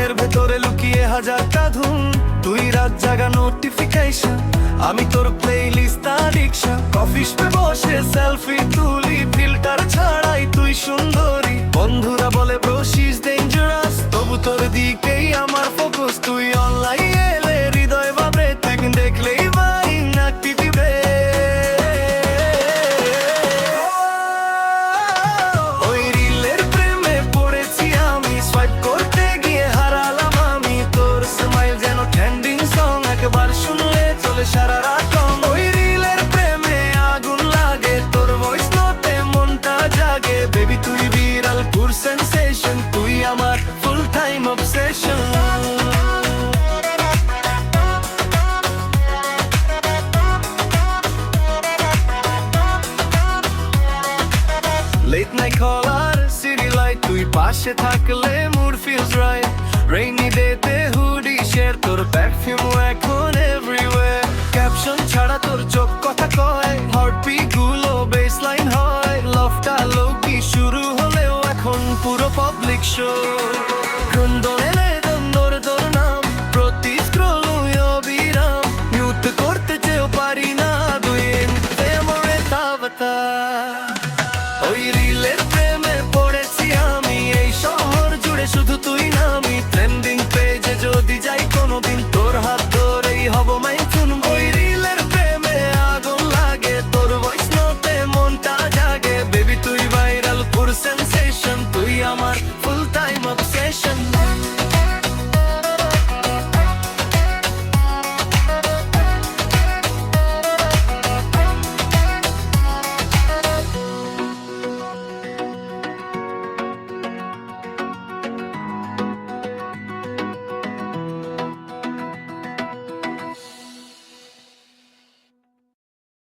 ফোনের ভেতরে লুকিয়ে হাজারটা ধুম, তুই রাত জাগা নোটিফিকেশন, আমি তোর প্লেলিস্ট অ্যাডিকশন। কফি শপে বসে সেলফি তুলি, ফিল্টার ছাড়াই তুই সুন্দরী। বন্ধুরা বলে ব্রো শি ইজ ডেঞ্জারাস, তবু তোর দিকেই আমার ফোকাস। তুই অনলাইন এলে হৃদয় ভাবে, তুই দেখলেই ভাই নাকটি দিবে। ওই রিলের প্রেমে পড়েছি আমি, সোয়াইপ করতে গিয়ে হারালাম আমি। তোর স্মাইল যেন ট্রেন্ডিং সং, একবার শুনলে চলে সারা রাত। ওই রিলের প্রেমে আগুন লাগে, তোর ভয়েস নোটে মনটা জাগে। বেবি তুই বিরাল পুর সেন্সেশন, তুই আমার full time obsession. Late night caller, city light, তুই পাশে থাকলে mood feels right. Rainy day তে hoodie share, তোর perfume এখন everywhere. Caption ছাড়া তোর চোখ কথা কয়, heartbeat গুলো baseline হয়। Loveটা low key শুরু হলেও এখন পুরো public show।